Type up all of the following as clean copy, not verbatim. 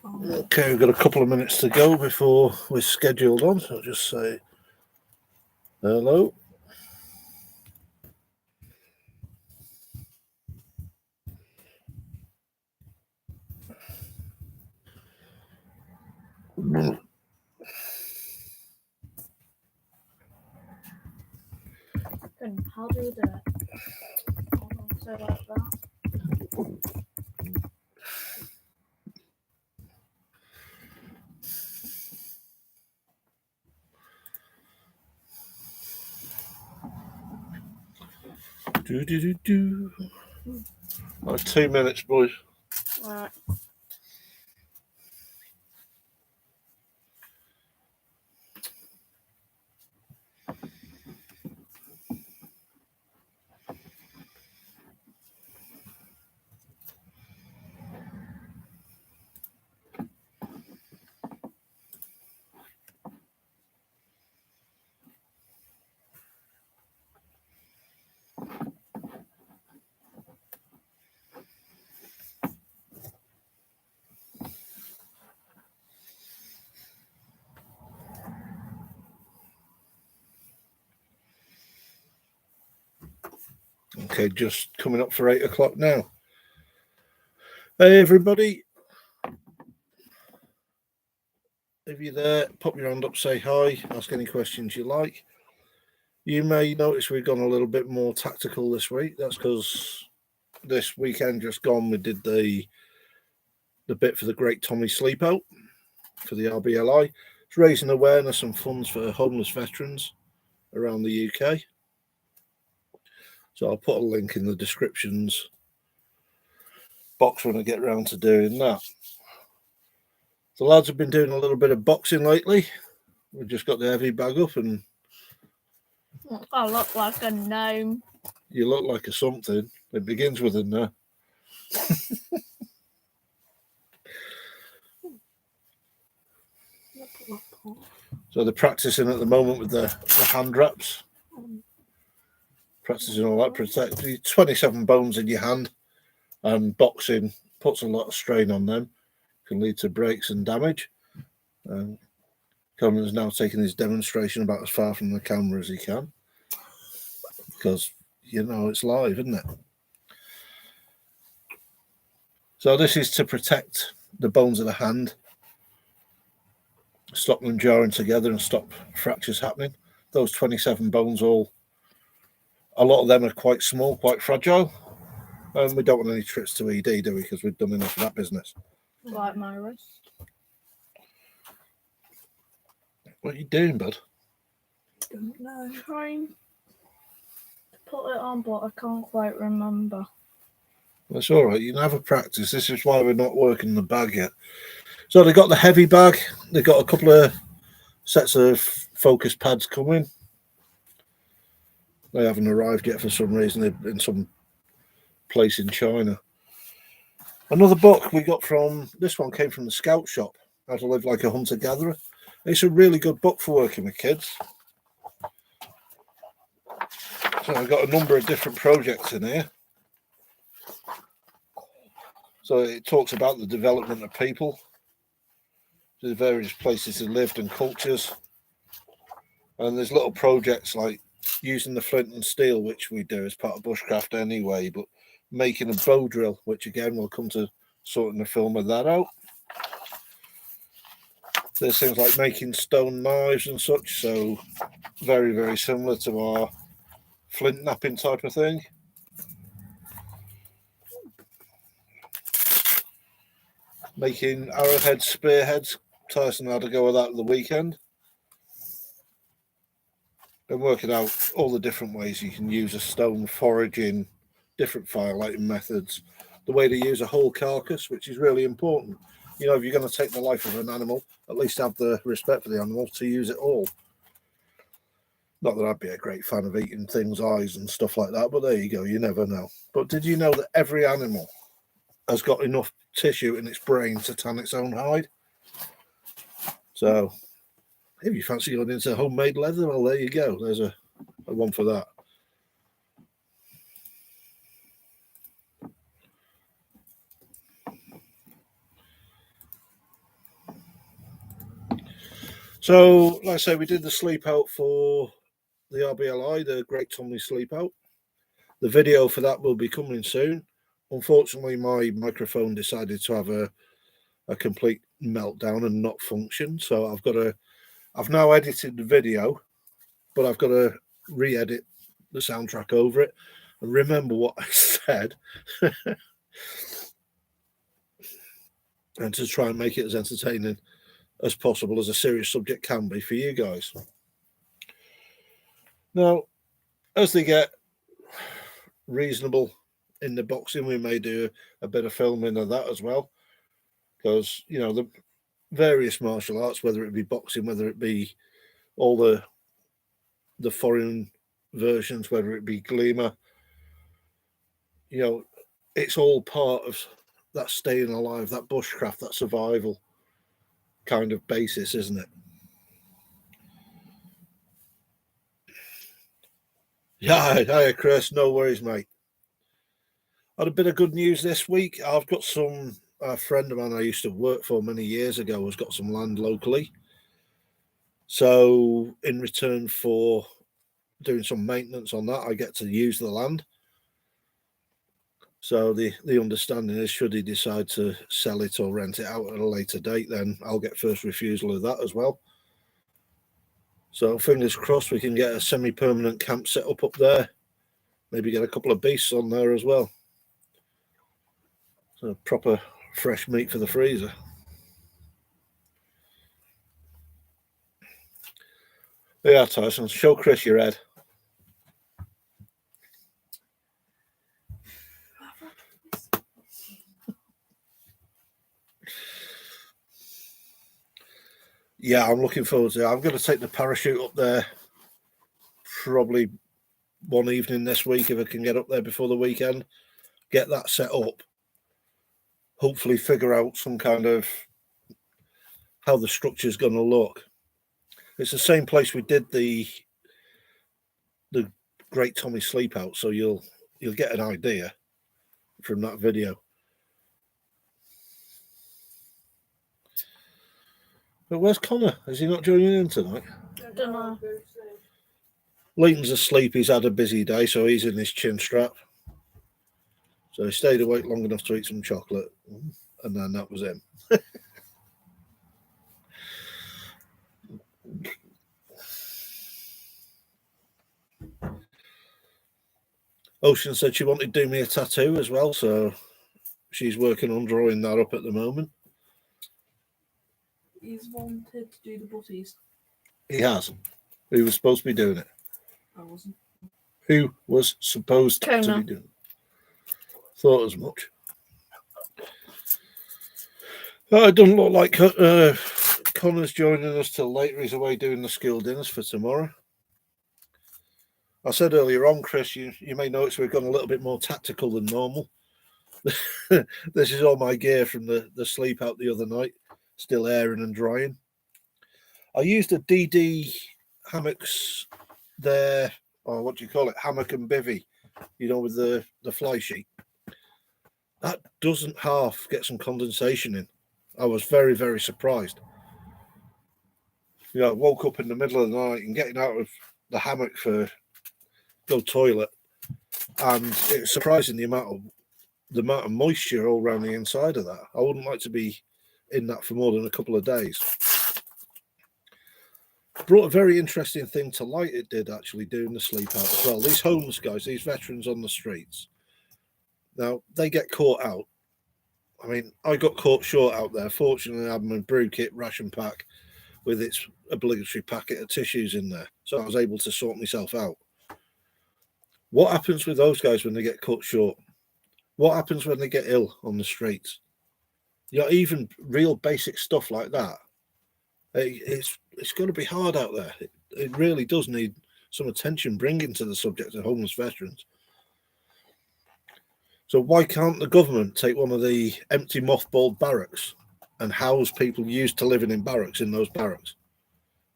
Okay, we've got a couple of minutes to go before we're scheduled on, so I'll just say hello. And how do you do it? So like that. Do. That's 2 minutes, boys. Right. Okay, just coming up for 8 o'clock now. Hey, everybody. If you're there, pop your hand up, say hi, ask any questions you like. You may notice we've gone a little bit more tactical this week. That's because this weekend just gone, we did the bit for the Great Tommy Sleepout for the RBLI. It's raising awareness and funds for homeless veterans around the UK. So I'll put a link in the descriptions box when I get around to doing that. The lads have been doing a little bit of boxing lately. We've just got the heavy bag up and... I look like a gnome. You look like a something. It begins with a no. So they're practicing at the moment with the hand wraps. Practicing all that. Protect 27 bones in your hand. And boxing puts a lot of strain on them. Can lead to breaks and damage. Conan's now taking his demonstration about as far from the camera as he can. Because, you know, it's live, isn't it? So this is to protect the bones of the hand, stop them jarring together and stop fractures happening. Those 27 bones, a lot of them are quite small, quite fragile. And we don't want any trips to ED, do we? Because we've done enough of that business. Like my wrist. What are you doing, bud? Don't know. I'm trying to put it on, but I can't quite remember. That's all right. You can have a practice. This is why we're not working the bag yet. So they got the heavy bag. They got a couple of sets of focus pads coming. They haven't arrived yet for some reason. They're in some place in China. Another book we got from, this one came from the Scout Shop, How to Live Like a Hunter-Gatherer. It's a really good book for working with kids. So I've got a number of different projects in here. So it talks about the development of people, the various places they lived and cultures. And there's little projects like using the flint and steel, which we do as part of bushcraft anyway, but making a bow drill, which again we'll come to sorting the film of that out. There's things like making stone knives and such, so very, very similar to our flint knapping type of thing. Making arrowheads, spearheads. Tyson had to go with that at the weekend. And working out all the different ways you can use a stone, foraging, different firelighting methods, the way to use a whole carcass, which is really important. You know, if you're going to take the life of an animal, at least have the respect for the animal to use it all. Not that I'd be a great fan of eating things' eyes and stuff like that, but there you go, you never know. But did you know that every animal has got enough tissue in its brain to tan its own hide? So if you fancy going into homemade leather, well, there you go. There's a one for that. So, like I say, we did the sleep out for the RBLI, the Great Tommy Sleep Out. The video for that will be coming soon. Unfortunately, my microphone decided to have a complete meltdown and not function. So I've now edited the video, but I've got to re-edit the soundtrack over it and remember what I said and to try and make it as entertaining as possible as a serious subject can be for you guys. Now, as they get reasonable in the boxing, we may do a bit of filming of that as well, because you know the various martial arts, whether it be boxing, whether it be all the foreign versions, whether it be Gleamer, you know, it's all part of that staying alive, that bushcraft, that survival kind of basis, isn't it? Yeah, hiya Chris, no worries, mate. Had a bit of good news this week. I've got a friend of mine I used to work for many years ago has got some land locally. So in return for doing some maintenance on that, I get to use the land. So the understanding is, should he decide to sell it or rent it out at a later date, then I'll get first refusal of that as well. So fingers crossed we can get a semi-permanent camp set up there. Maybe get a couple of beasts on there as well. So proper fresh meat for the freezer. Yeah, Tyson, show Chris your head. Yeah, I'm looking forward to it. I'm going to take the parachute up there probably one evening this week if I can get up there before the weekend. Get that set up. Hopefully figure out some kind of how the structure's going to look. It's the same place we did the Great Tommy Sleep Out, so you'll get an idea from that video. But where's Connor? Is he not joining in tonight? Don't know. Leighton's asleep. He's had a busy day, so he's in his chin strap. So he stayed awake long enough to eat some chocolate, and then that was him. Ocean said she wanted to do me a tattoo as well, so she's working on drawing that up at the moment. He's wanted to do the butties. He has. Who was supposed to be doing it? I wasn't. Who was supposed to Kona. be doing it? Thought as much. It doesn't look like Connor's joining us till later. He's away doing the school dinners for tomorrow. I said earlier on, Chris, you may notice we've gone a little bit more tactical than normal. This is all my gear from the sleep out the other night, still airing and drying. I used a DD hammocks there, or what do you call it, hammock and bivvy, you know, with the fly sheet. That doesn't half get some condensation in. I was very, very surprised. You know, I woke up in the middle of the night and getting out of the hammock for go toilet, and it's surprising the amount of moisture all around the inside of that. I wouldn't like to be in that for more than a couple of days. Brought a very interesting thing to light. It did actually doing the sleep out as well. These homeless guys, these veterans on the streets, now they get caught out. I mean, I got caught short out there. Fortunately, I had my brew kit ration pack with its obligatory packet of tissues in there, so I was able to sort myself out. What happens with those guys when they get cut short? What happens when they get ill on the streets? You know, even real basic stuff like that. It's going to be hard out there. It really does need some attention bringing to the subject of homeless veterans. So why can't the government take one of the empty mothballed barracks and house people used to living in barracks in those barracks?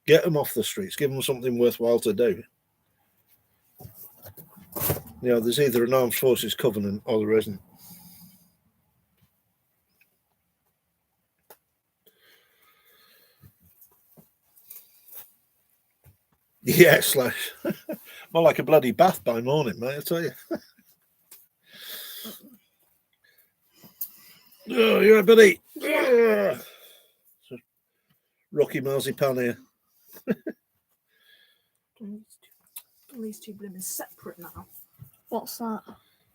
Get them off the streets. Give them something worthwhile to do. You know, there's either an armed forces covenant or there isn't. Yes, like more like a bloody bath by morning, mate. I tell you. Oh, you're a buddy. Yeah. Rocky marzipan here. These two blooming separate now. What's that?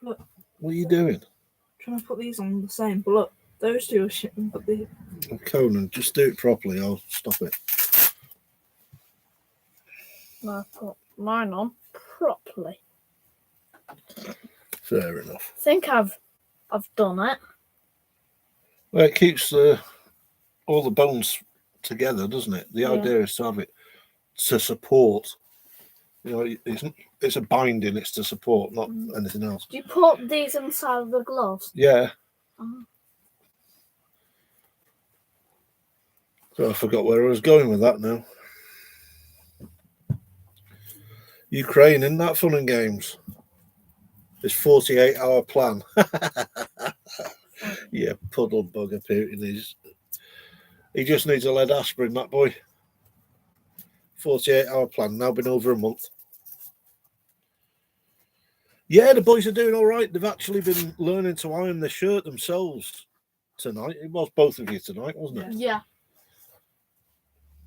Look, What are you doing? trying to put these on the same. But look, those two are shitting. But the Conan, just do it properly. I'll stop it. I put mine on properly. Fair enough. I think I've done it. Well, it keeps all the bones together, doesn't it? The Yeah. idea is to have it to support. You know, it's a binding. It's to support, not anything else. Do you put these inside of the gloves? Yeah. Oh. So I forgot where I was going with that now. Ukraine, isn't that fun and games? This 48-hour plan. Yeah, puddle bugger Putin. He just needs a lead aspirin, that boy. 48-hour plan, now been over a month. Yeah, the boys are doing all right. They've actually been learning to iron their shirt themselves tonight. It was both of you tonight, wasn't it? Yeah.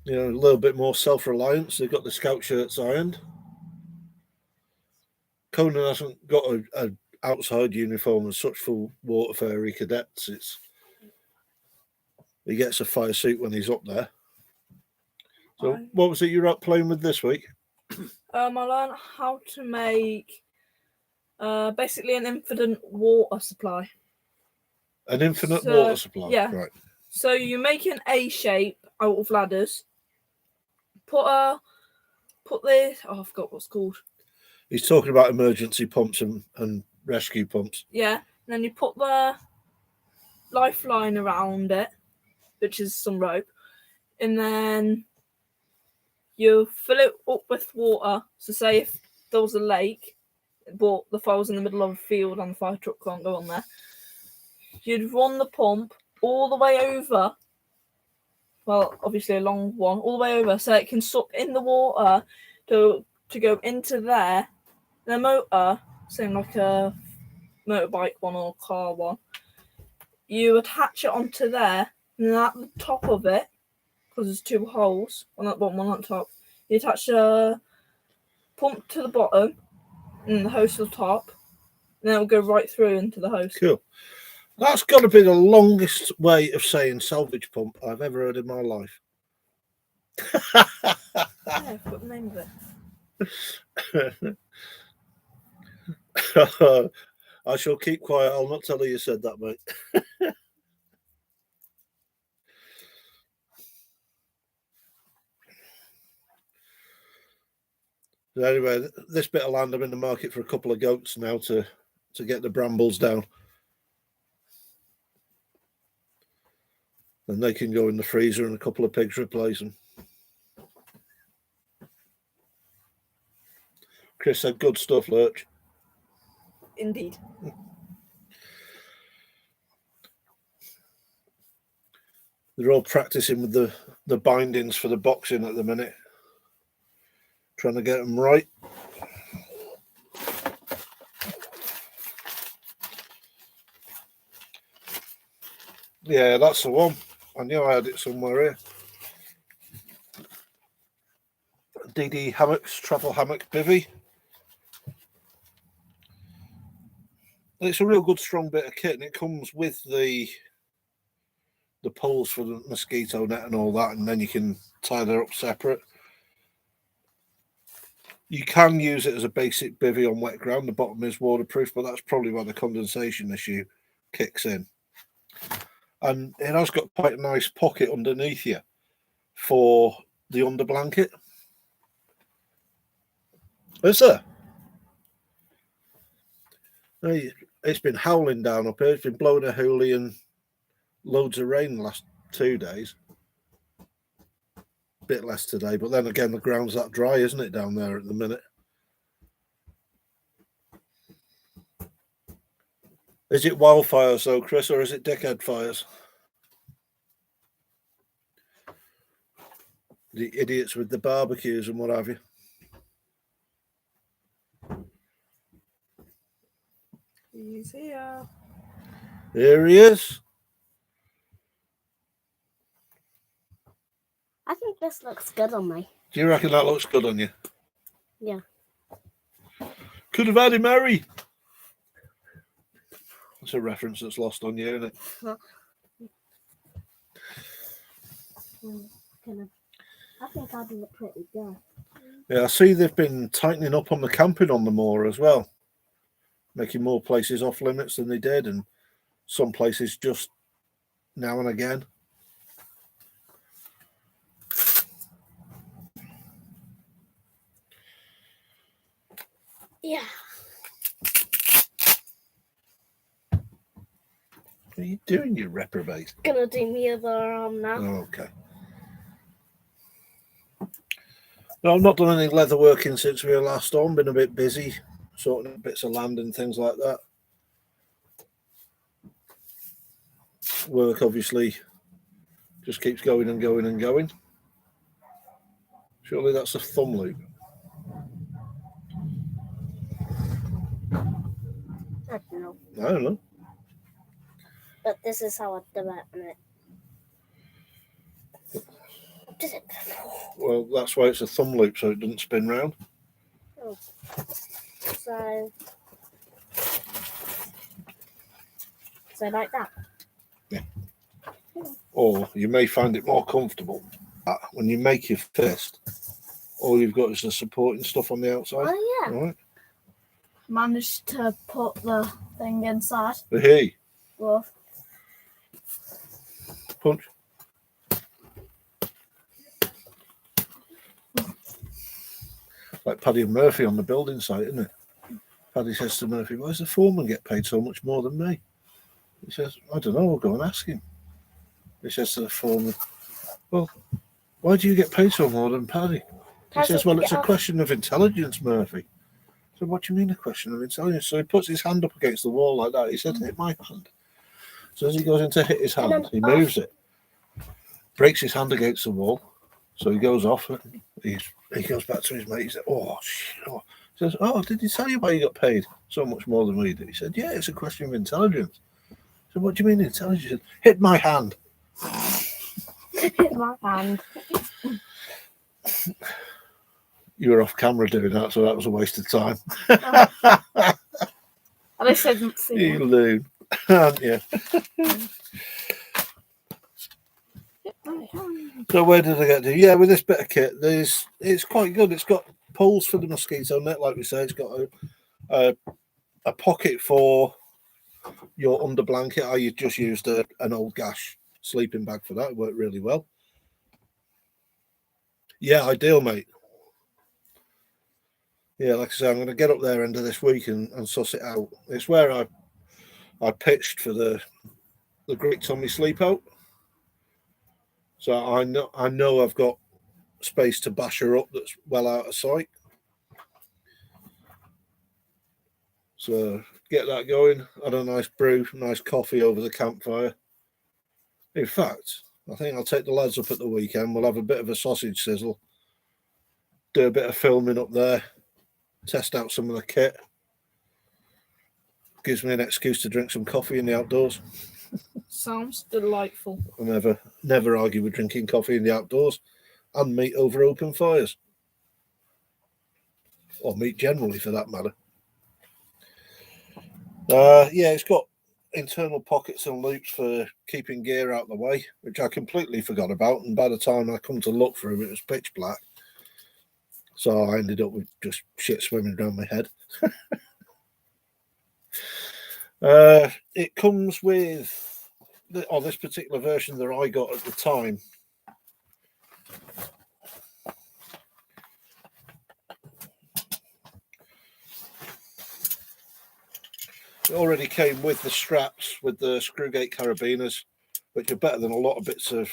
You know, a little bit more self-reliance. They've got the scout shirts ironed. Conan hasn't got a outside uniform as such for waterfairy cadets. He gets a fire suit when he's up there. So what was it you're up playing with this week? I learned how to make basically an infinite water supply. An infinite So, water supply. yeah. Right. So you make an A shape out of ladders. Put this. Oh, I forgot what's called. He's talking about emergency pumps and rescue pumps. Yeah. And then you put the lifeline around it, which is some rope, and then you fill it up with water. So say if there was a lake, but the fire's in the middle of a field and the fire truck can't go on there, you'd run the pump all the way over. Well, obviously a long one, all the way over, so it can suck in the water to go into there. The motor, same like a motorbike one or a car one, you attach it onto there, and then at the top of it, because there's two holes, one at the bottom, one at the top, you attach a pump to the bottom and the hose to the top, and then it'll go right through into the hose. Cool. That's got to be the longest way of saying salvage pump I've ever heard in my life. Yeah, I forgot the name of it. I shall keep quiet. I'll not tell her you said that, mate. So anyway, this bit of land, I'm in the market for a couple of goats now to get the brambles down. And they can go in the freezer and a couple of pigs replace them. Chris said good stuff, Lurch. Indeed. They're all practicing with the bindings for the boxing at the minute. Trying to get them right. Yeah, that's the one. I knew I had it somewhere here. DD Hammocks, Travel Hammock Bivvy. It's a real good strong bit of kit, and it comes with the poles for the mosquito net and all that, and then you can tie them up separate. You can use it as a basic bivvy on wet ground. The bottom is waterproof, but that's probably where the condensation issue kicks in. And it has got quite a nice pocket underneath you for the under blanket. Is there? It's been howling down up here. It's been blowing a hoolie and loads of rain the last 2 days. A bit less today, but then again, the ground's that dry, isn't it, down there at the minute? Is it wildfires though, Chris, or is it dickhead fires? The idiots with the barbecues and what have you. See ya. Here he is. I think this looks good on me. Do you reckon that looks good on you? Yeah. Could have had him, Harry. That's a reference that's lost on you, isn't it? I think I'd look pretty good. Yeah, I see they've been tightening up on the camping on the moor as well, making more places off limits than they did, and some places just now and again. Yeah. What are you doing, you reprobate? Gonna do my other arm now. Oh, okay. No, I've not done any leather working since we were last on. Been a bit busy sorting out bits of land and things like that. Work obviously just keeps going and going and going. Surely that's a thumb loop. I don't know. I don't know. But this is how I do it. And it did it before. Well, that's why it's a thumb loop, so it doesn't spin round. Oh. So like that. Or you may find it more comfortable when you make your fist. All you've got is the supporting stuff on the outside. Oh yeah. Right? Managed to put the thing inside. Hey, Well, punch. Like Paddy and Murphy on the building site, isn't it? Paddy says to Murphy, "Why does the foreman get paid so much more than me?" He says, "I don't know, I'll go and ask him." He says to the foreman, "Well, why do you get paid so more than Paddy?" He says, "Well, it's a question of intelligence, Murphy." So what do you mean a question of intelligence? So he puts his hand up against the wall like that. He said, "Hit my hand." So as he goes in to hit his hand, he moves it, breaks his hand against the wall. So he goes off. He goes back to his mate. He said, "Oh, sure." He says, "Oh, did he tell you why you got paid so much more than we did?" He said, "Yeah, it's a question of intelligence." So what do you mean intelligence? He said, "Hit my hand." hit my hand. You were off camera doing that, so that was a waste of time. At least I didn't see You it. loon, aren't you? So where did I get to? Yeah, with this bit of kit, it's quite good. It's got poles for the mosquito net, like we say. It's got a pocket for your under blanket. I just used an old Gash sleeping bag for that. It worked really well. Yeah, ideal, mate. Yeah, like I say, I'm going to get up there end of this week and suss it out. It's where I pitched for the Great Tommy sleep out. So I know I've got space to bash her up that's well out of sight. So get that going. Had a nice brew, nice coffee over the campfire. In fact, I think I'll take the lads up at the weekend. We'll have a bit of a sausage sizzle, do a bit of filming up there, test out some of the kit. Gives me an excuse to drink some coffee in the outdoors. Sounds delightful. I never argue with drinking coffee in the outdoors and meat over open fires. Or meat generally, for that matter. Yeah, it's got internal pockets and loops for keeping gear out of the way, which I completely forgot about. And by the time I come to look for them, it was pitch black. So I ended up with just shit swimming around my head. It comes with, this particular version that I got at the time. It already came with the straps, with the screwgate carabiners, which are better than a lot of bits of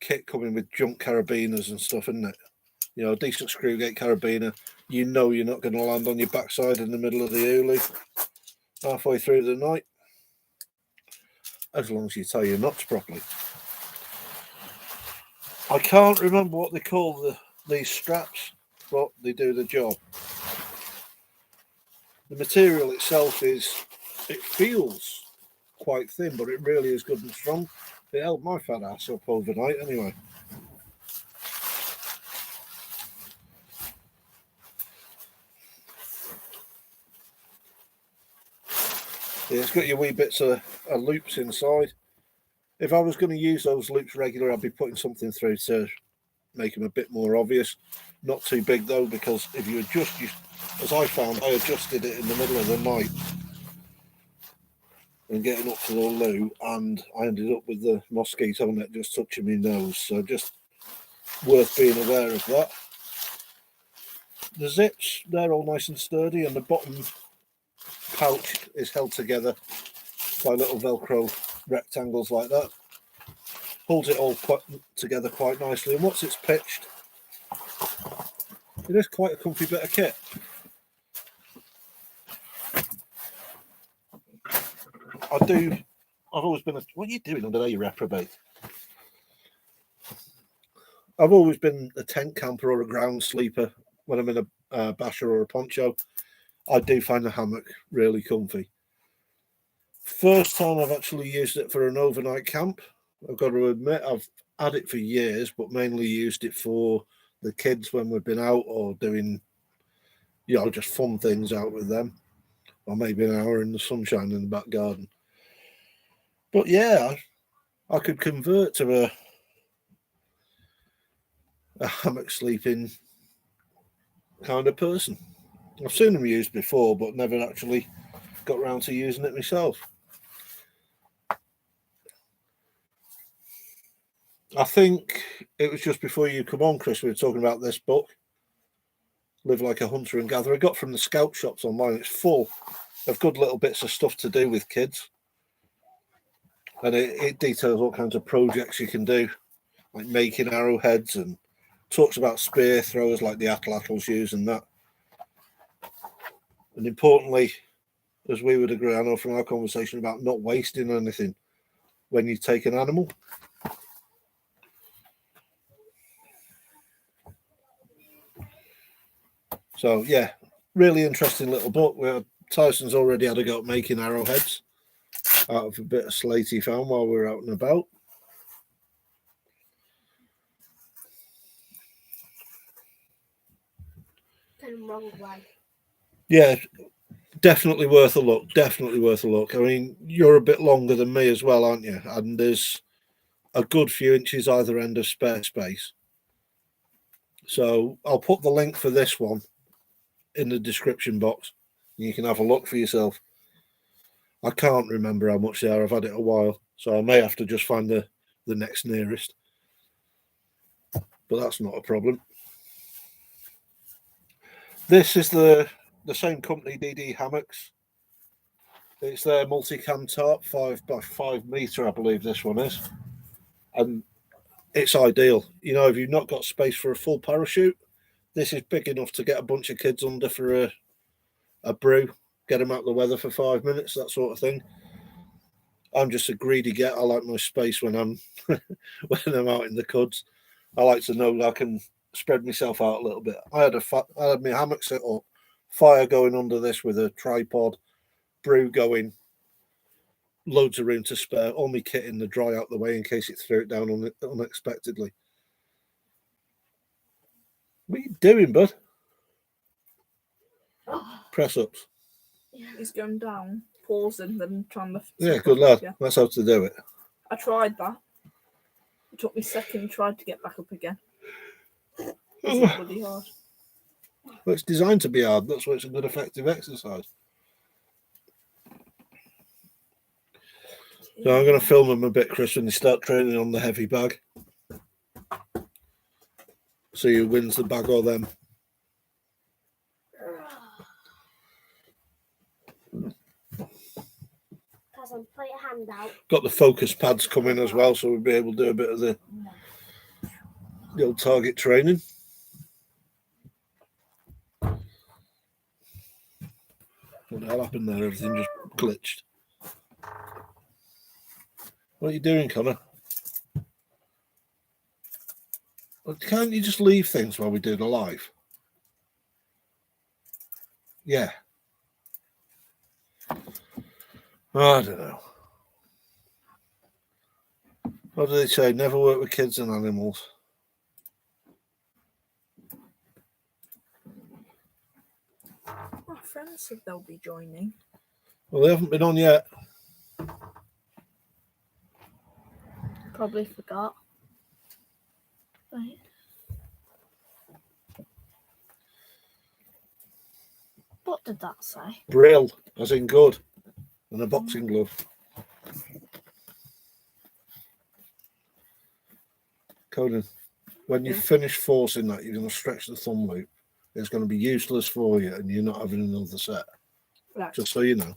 kit coming with junk carabiners and stuff, isn't it? You know, a decent screwgate carabiner, you know you're not going to land on your backside in the middle of the uli halfway through the night, as long as you tie your knots properly. I can't remember what they call these straps, but they do the job. The material itself is it feels quite thin, but it really is good and strong. It held my fat ass up overnight anyway. Yeah, it's got your wee bits of loops inside. If I was going to use those loops regular, I'd be putting something through to make them a bit more obvious. Not too big though, because if you adjust, as I found, I adjusted it in the middle of the night and getting up to the loo, and I ended up with the mosquito net just touching my nose. So just worth being aware of that. The zips, they're all nice and sturdy, and the bottom pouch is held together by little Velcro rectangles like that. Holds it all together quite nicely, and once it's pitched, it is quite a comfy bit of kit. I've always been what are you doing under there, you reprobate? I've always been a tent camper or a ground sleeper when I'm in a basher or a poncho. I do find the hammock really comfy. First time I've actually used it for an overnight camp. I've got to admit, I've had it for years, but mainly used it for the kids when we've been out or doing, just fun things out with them, or maybe an hour in the sunshine in the back garden. But yeah, I could convert to a hammock sleeping kind of person. I've seen them used before, but never actually got around to using it myself. I think it was just before you come on, Chris, we were talking about this book, Live Like a Hunter and Gatherer. I got from the scout shops online. It's full of good little bits of stuff to do with kids. And it details all kinds of projects you can do, like making arrowheads, and talks about spear throwers like the atlatls use and that. And importantly, as we would agree, I know from our conversation, about not wasting anything when you take an animal. So yeah, really interesting little book. Tyson's already had a go at making arrowheads out of a bit of slate he found while we were out and about. Yeah, definitely worth a look. Definitely worth a look. I mean, you're a bit longer than me as well, aren't you? And there's a good few inches either end of spare space. So I'll put the link for this one in the description box. You can have a look for yourself. I can't remember how much they are. I've had it a while, so I may have to just find the next nearest. But that's not a problem. This is the same company, DD Hammocks. It's their multi-cam tarp, 5 by 5 meter, I believe this one is. And it's ideal. If you've not got space for a full parachute, this is big enough to get a bunch of kids under for a brew, get them out of the weather for 5 minutes, that sort of thing. I'm just a greedy get. I like my space when I'm when I'm out in the cuds. I like to know that I can spread myself out a little bit. I had my hammock set up, fire going under this with a tripod, brew going, loads of room to spare, all my kit in the dry out the way in case it threw it down unexpectedly. What are you doing, bud? Press ups. He's going down, pausing, then trying to. Yeah, good lad. Yeah. That's how to do it. I tried that. It took me a second, tried to get back up again. It's bloody hard. Well, it's designed to be hard. That's why it's a good, effective exercise. So I'm going to film them a bit, Chris, when they start training on the heavy bag. See who wins the bag or them. Put your hand out. Got the focus pads coming as well, so we'll be able to do a bit of the old target training. What the hell happened there? Everything just glitched. What are you doing, Connor? Well, can't you just leave things while we do the live? Yeah. I don't know. What do they say? Never work with kids and animals. My friends said they'll be joining. Well, they haven't been on yet. Probably forgot. Right. What did that say? Brill, as in good, and a boxing glove. Conan, when you Yeah. finish forcing that, you're going to stretch the thumb loop. It's going to be useless for you, and you're not having another set. Right. Just so you know.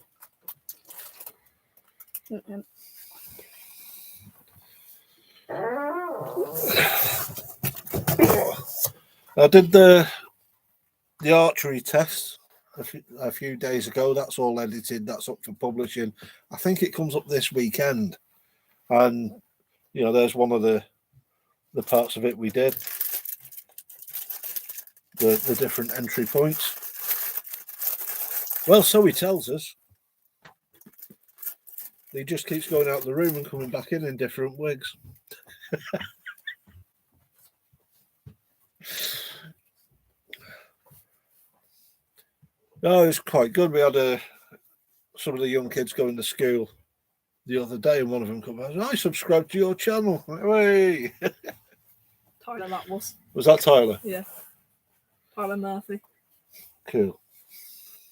Mm-mm. I did the archery test a few days ago. That's all edited. That's up for publishing. I think it comes up this weekend, and there's one of the parts of it we did. The different entry points. Well, so he tells us. He just keeps going out the room and coming back in different wigs. No, it's quite good. We had some of the young kids going to school the other day, and one of them come back and said, I subscribed to your channel. Hey. Tyler, that was. Was that Tyler? Yeah. Tyler Murphy. Cool.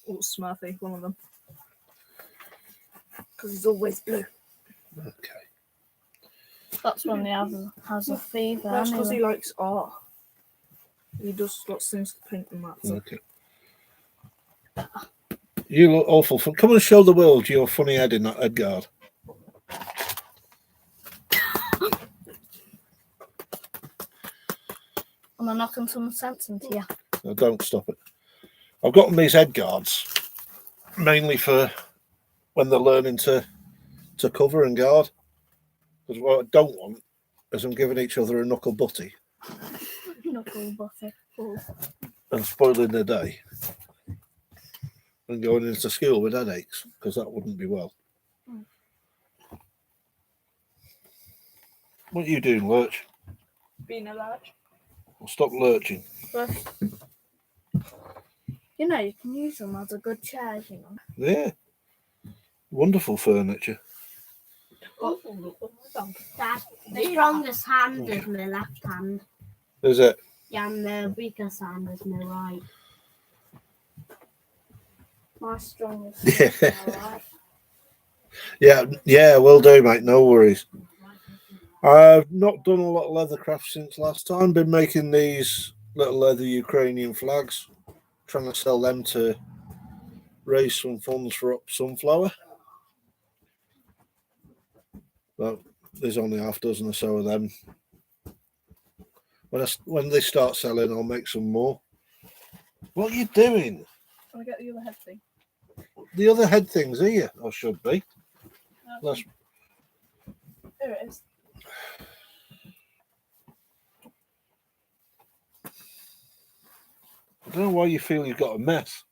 Or Smurfy, one of them. Because he's always blue. Okay. That's when he has a fever. That's because anyway. he likes art. He does lots of things to paint and that. So. Okay. You look awful fun. Come and show the world your funny head in that head guard. Am I knocking some sense into you? No, don't stop it. I've gotten these head guards mainly for when they're learning to cover and guard. Because what I don't want is them giving each other a knuckle butty Knuckle buffet. Oh. and spoiling their day and going into school with headaches, because that wouldn't be well. What are you doing, Lurch? Being a lurch. Well, stop lurching. You know, you can use them as a good chair, you know. Yeah. Wonderful furniture. Oh, look what I've done. Dad, the strongest hand is my left hand. Is it? Yeah, and the weakest hand is my right. My strongest. Yeah. Alright. Yeah, will do, mate. No worries. I've not done a lot of leather craft since last time. Been making these little leather Ukrainian flags, trying to sell them to raise some funds for Up Sunflower. But there's only half dozen or so of them. When they start selling, I'll make some more. What are you doing? Can I get the other head thing? The other head thing's here, or should be. That's There it is. I don't know why you feel you've got a mess.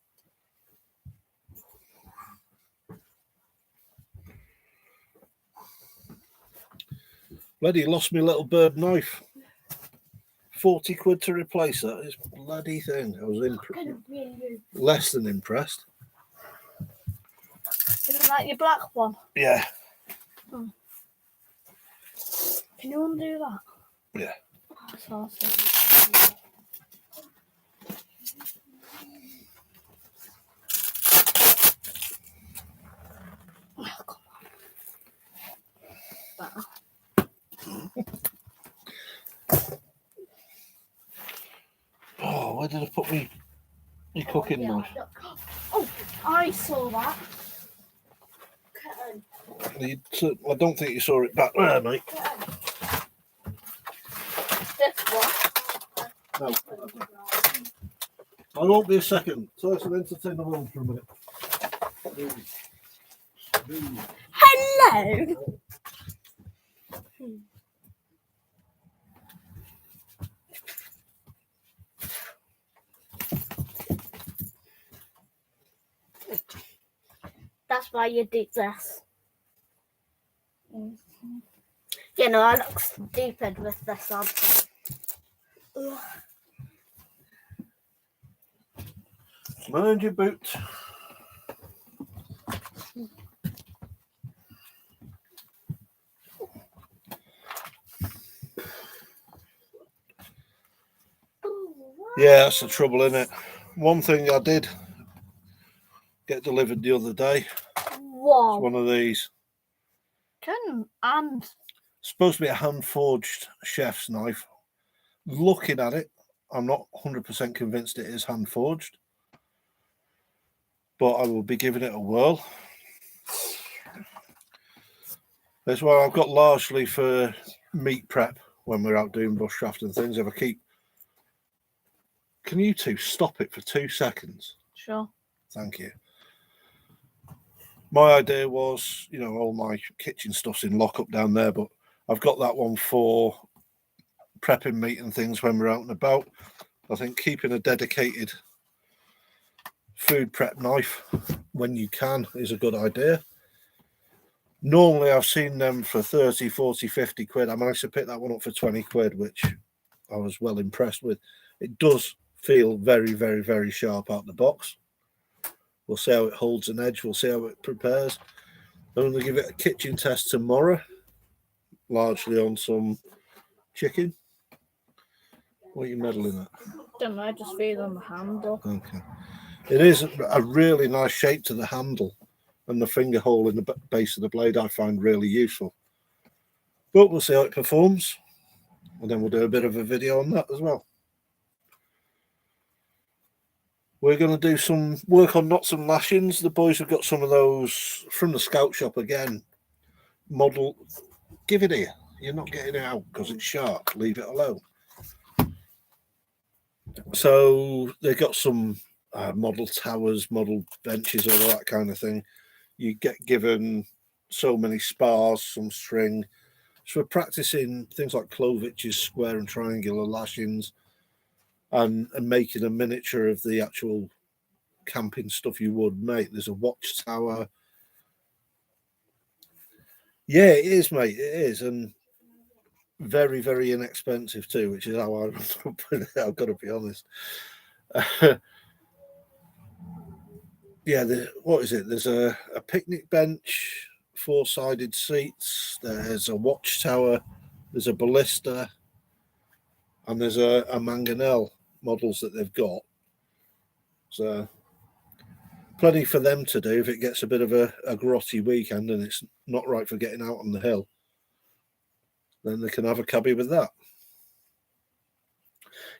Bloody lost me little bird knife. 40 quid to replace that. It's a bloody thing. I was less than impressed. Isn't that your black one? Yeah. Can you undo that? Yeah. Oh, that's awesome. Oh, come on. Oh, where did I put my cooking knife? Oh, I saw that. I don't think you saw it back there, mate. This one. No. I won't be a second. So it's an entertain the world for a minute. Hello. That's why you did this. You know, I look stupid with this on. Ugh. Mind your boot. Yeah, that's the trouble, isn't it? One thing I did get delivered the other day. Whoa. One of these. And Supposed to be a hand-forged chef's knife. Looking at it, I'm not 100% convinced it is hand-forged, but I will be giving it a whirl. That's why I've got largely for meat prep when we're out doing bushcraft and things. If I keep... Can you two stop it for 2 seconds? Sure. Thank you. My idea was, you know, all my kitchen stuff's in lockup down there, but I've got that one for prepping meat and things when we're out and about. I think keeping a dedicated food prep knife when you can is a good idea. Normally I've seen them for 30, 40, 50 quid. I managed to pick that one up for 20 quid, which I was well impressed with. It does feel very, very, very sharp out the box. We'll see how it holds an edge. We'll see how it prepares. I'm going to give it a kitchen test tomorrow, largely on some chicken. What are you meddling at? Don't know, just feel on the handle. Okay. It is a really nice shape to the handle, and the finger hole in the base of the blade I find really useful. But we'll see how it performs, and then we'll do a bit of a video on that as well. We're going to do some work on knots and lashings. The boys have got some of those from the scout shop again. Model, give it here. You're not getting it out because it's sharp. Leave it alone. So they've got some model towers, model benches, all that kind of thing. You get given so many spars, some string. So we're practicing things like Klovich's square and triangular lashings, and making a miniature of the actual camping stuff you would make. There's a watchtower. Yeah, it is, mate. It is, and very, very inexpensive too, which is how I was up with it. I've got to be honest. Yeah, what is it? There's a picnic bench, 4-sided seats. There's a watchtower. There's a ballista, and there's a mangonel models that they've got. So plenty for them to do if it gets a bit of a grotty weekend and it's not right for getting out on the hill. Then they can have a cubby with that.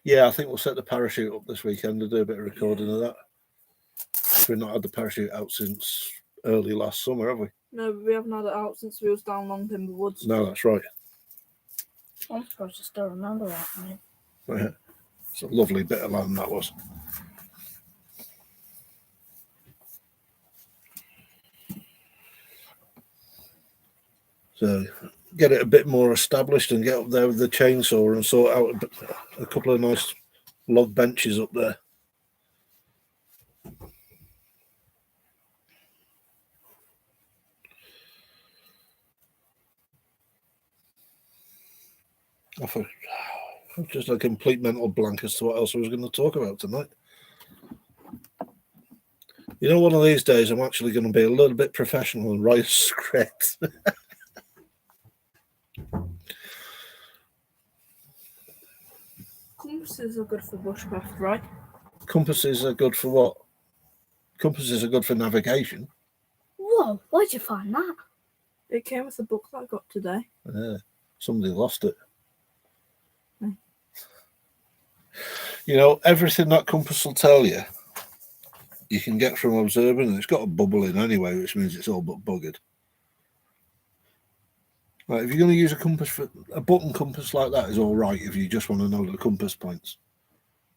Yeah, I think we'll set the parachute up this weekend to do a bit of recording of that. We've not had the parachute out since early last summer, have we? No, we haven't had it out since we was down Long Timber Woods. No, that's right. I'm supposed to still remember that, mate. Yeah. It's a lovely bit of land that was. So get it a bit more established and get up there with the chainsaw and sort out a couple of nice log benches up there. I'm just a complete mental blank as to what else I was going to talk about tonight. You know, one of these days I'm actually going to be a little bit professional and write a script. Compasses are good for bushcraft, right? Compasses are good for what? Compasses are good for navigation. whoa, where'd you find that? It came with the book that I got today. Somebody lost it. Hmm. You know, everything that compass will tell you, you can get from observing, and it's got a bubble in anyway, which means it's all but buggered. Right, if you're going to use a compass for a button compass like that is all right if you just want to know the compass points.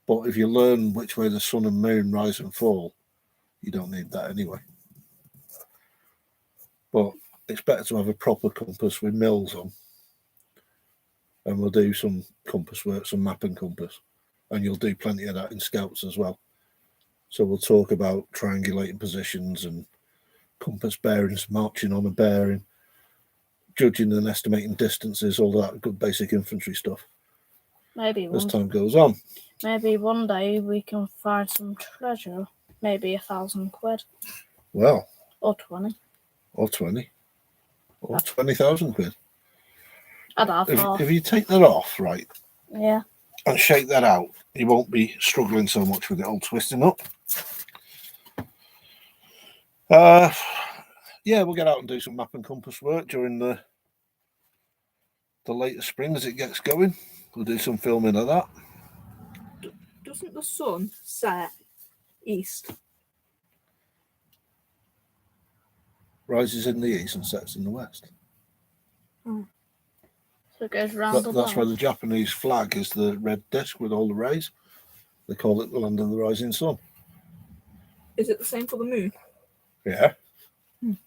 But if you learn which way the sun and moon rise and fall, you don't need that anyway. But it's better to have a proper compass with mills on. And we'll do some compass work, some map and compass. And you'll do plenty of that in Scouts as well. So we'll talk about triangulating positions and compass bearings, marching on a bearing, judging and estimating distances, all that good basic infantry stuff Maybe as one, time goes on. maybe one day we can find some treasure. Maybe 1,000 quid Well, or 20. or 20, or 20,000 quid. I'd have half. If you take that off, right, Yeah. and shake that out, you won't be struggling so much with it all twisting up. Yeah, we'll get out and do some map and compass work during the later spring as it gets going. We'll do some filming of that. Doesn't the sun set east? Rises in the east and sets in the west. So it goes round the That's why world. the Japanese flag is the red disc with all the rays. They call it the land of the rising sun. Is it the same for the moon? Yeah. The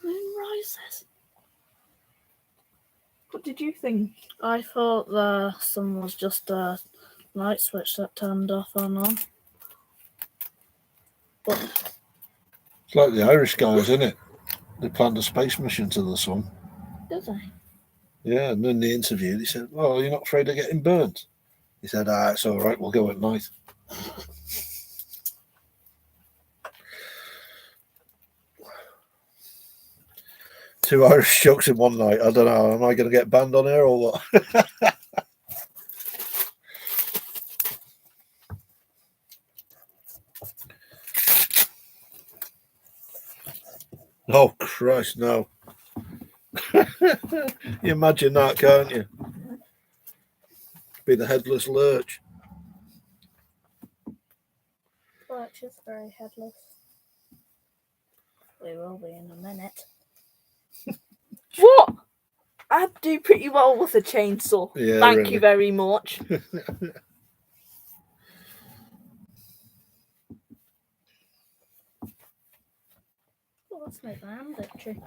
moon rises. What did you think? I thought the sun was just a light switch that turned off and on. But It's like the Irish guys, isn't it? They planned a space mission to the sun. did I? Yeah, and then the interview, he said, well, you're not afraid of getting burnt? He said, it's all right, we'll go at night. Two Irish jokes in one night. I don't know, am I going to get banned on here or what? Oh, Christ, no. You imagine that, can't you? Be the headless lurch. Lurch is very headless. We will be in a minute. What? I do pretty well with a chainsaw. Yeah, Thank really. you very much. Oh, let's make my hand itchy.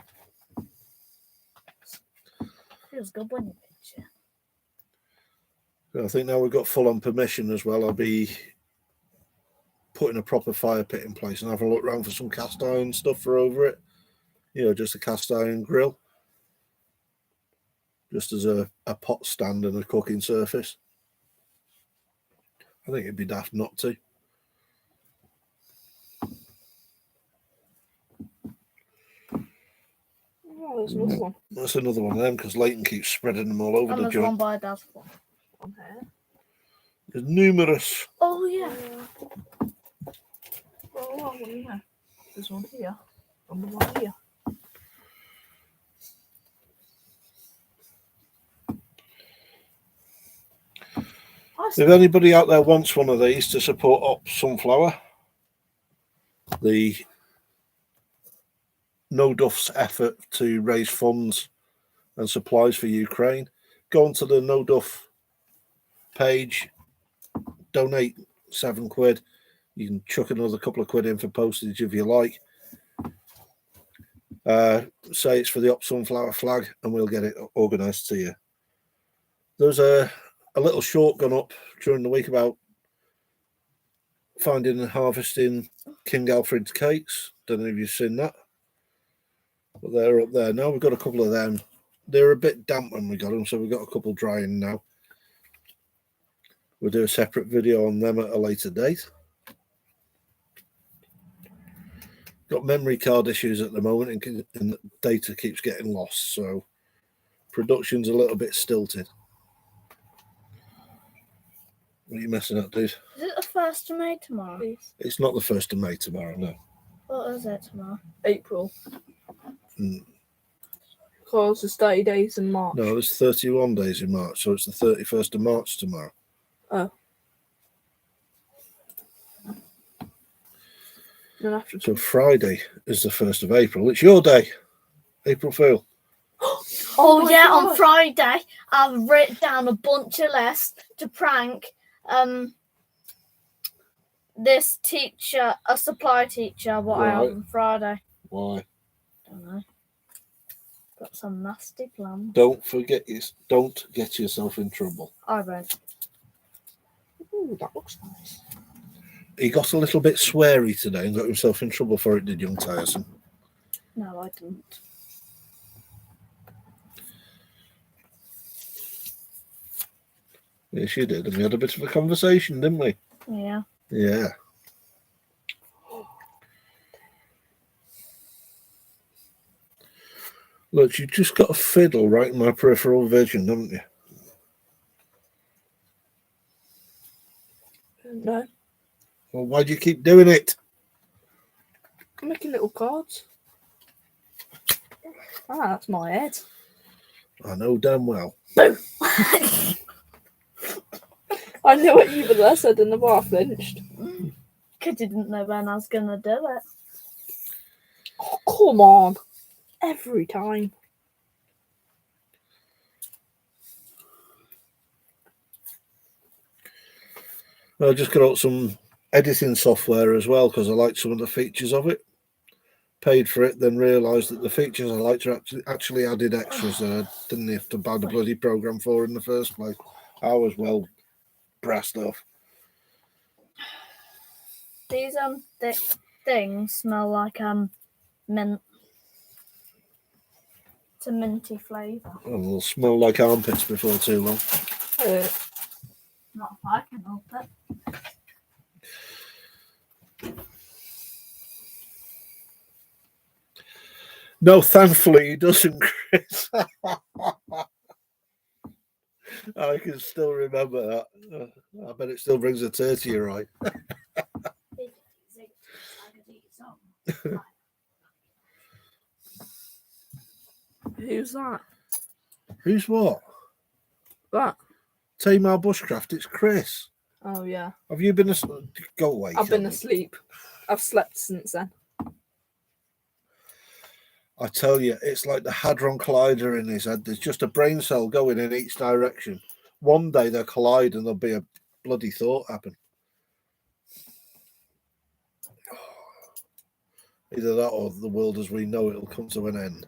Feels good when you pinch it. I think now we've got full on permission as well. I'll be putting a proper fire pit in place and having a look around for some cast iron stuff for over it. You know, just a cast iron grill. Just as a pot stand and a cooking surface. I think it'd be daft not to. Oh, there's another one. That's another one of them because Leighton keeps spreading them all over And the there's one joint. by Dad's one. On here. There's numerous. Oh, yeah. Oh, what do you know? There's one here. And the one here. If anybody out there wants one of these to support Op Sunflower, the No Duff's effort to raise funds and supplies for Ukraine, go onto the No Duff page, donate £7. You can chuck another couple of quid in for postage if you like. Say it's for the Op Sunflower flag and we'll get it organised to you. There's a little short gone up during the week about finding and harvesting King Alfred's cakes. Don't know if you've seen that. But they're up there now. We've got a couple of them. They're a bit damp when we got them, so we've got a couple drying now. We'll do a separate video on them at a later date. Got memory card issues at the moment and the data keeps getting lost, so production's a little bit stilted. What are you messing up, dude? Is it the 1st of May tomorrow? Please. It's not the 1st of May tomorrow, no. What is it tomorrow? April. Mm. Because it's 30 days in March. No, there's 31 days in March, so it's the 31st of March tomorrow. Oh. Then after So Friday is the 1st of April. It's your day, April Fool. Oh, my yeah, God. on Friday, I've written down a bunch of lists to prank this teacher, a supply teacher, what I have Right. on Friday. Why? Don't know. Got some nasty plans. Don't get yourself in trouble. I won't. Ooh, that looks nice. He got a little bit sweary today and got himself in trouble for it, did young Tyson? No, I didn't. Yes, you did. And we had a bit of a conversation, didn't we? Yeah. Yeah. Look, you just got a fiddle right in my peripheral vision, haven't you? No, Well, why do you keep doing it? I'm making little cards. Ah, that's my head. I know damn well. I knew what you were said in the bar flinched. Because you didn't know when I was going to do it. Oh, come on. Every time. I just got out some editing software as well because I liked some of the features of it. Paid for it, then realised that the features I liked are actually added extras that I didn't have to buy the bloody program for in the first place. I was well brassed off. These things smell like mint. It's a minty flavour. And they'll smell like armpits before too long. Not if I can help it. No, thankfully he doesn't, Chris. I can still remember that. I bet it still brings a tear to your eye. Who's that? Who's what? That? Tamar Bushcraft, it's Chris. Oh, yeah. Have you been asleep? Go away. I've been Kelly. asleep. I've slept since then. I tell you, it's like the Hadron Collider in his head. There's just a brain cell going in each direction. One day they'll collide and there'll be a bloody thought happen. Either that or the world as we know it will come to an end.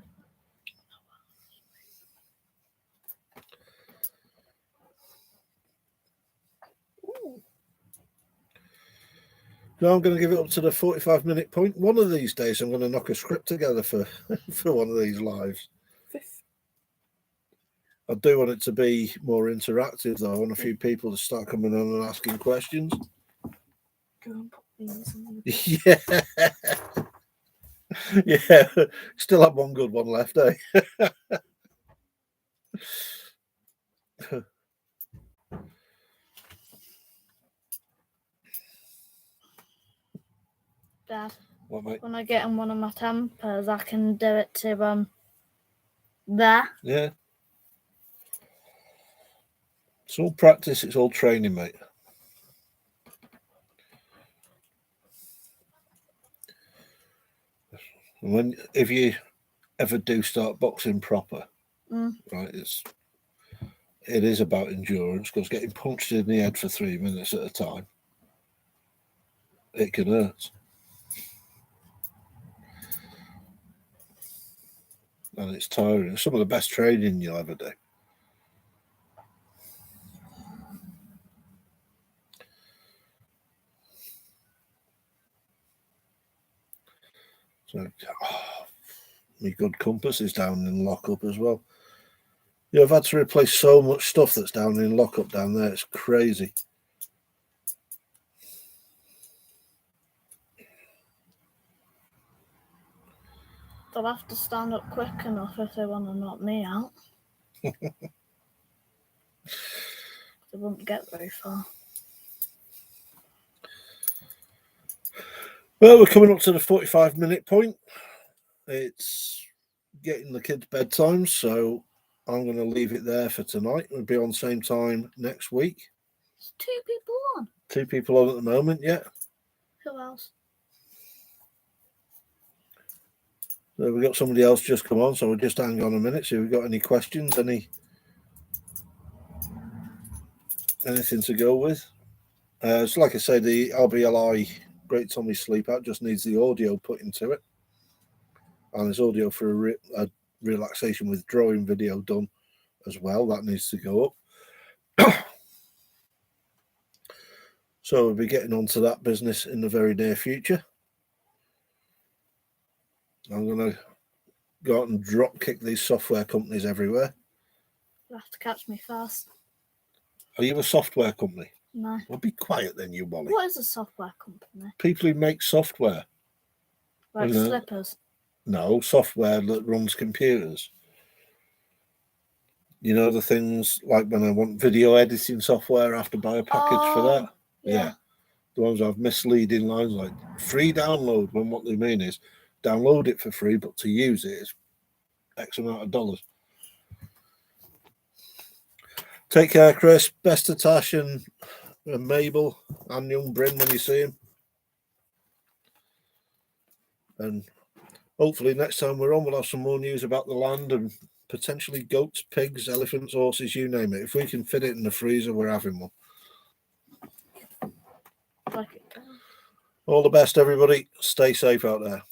No, I'm going to give it up to the 45-minute point. One of these days, I'm going to knock a script together for one of these lives. I do want it to be more interactive, though. I want a few people to start coming on and asking questions. Go and put these in. Yeah. Yeah. Still have one good one left, eh? Dad, What, mate? when I get in one of my tempers, I can do it to there. Yeah. It's all practice, it's all training, mate. And if you ever do start boxing proper, right, it is about endurance, because getting punched in the head for 3 minutes at a time, it can hurt. And it's tiring. It's some of the best training you'll ever do. So, my good compass is down in lockup as well. Yeah, I've had to replace so much stuff that's down in lockup down there. It's crazy. They'll have to stand up quick enough if they want to knock me out. They won't get very far. Well, we're coming up to the 45-minute point. It's getting the kids' bedtime, so I'm going to leave it there for tonight. We'll be on same time next week. There's 2 people on. 2 people on at the moment, yeah. Who else? So we've got somebody else just come on, so we'll just hang on a minute, see if we've got any questions, anything to go with. So like I say, the RBLI Great Tommy Sleep Out just needs the audio put into it. And there's audio for a relaxation withdrawing video done as well. That needs to go up. So we'll be getting onto that business in the very near future. I'm going to go out and drop kick these software companies everywhere. You'll have to catch me first. Are you a software company? No. Well, be quiet then, you Wally. What is a software company? People who make software. Like You know. slippers. No, software that runs computers. You know, the things like when I want video editing software, I have to buy a package for that. Yeah. The ones that have misleading lines like free download, when what they mean is download it for free, but to use it is X amount of dollars. Take care, Chris. Best to Tash and Mabel and young Bryn when you see him. And hopefully next time we're on, we'll have some more news about the land and potentially goats, pigs, elephants, horses, you name it. If we can fit it in the freezer, we're having one. Like it. All the best, everybody. Stay safe out there.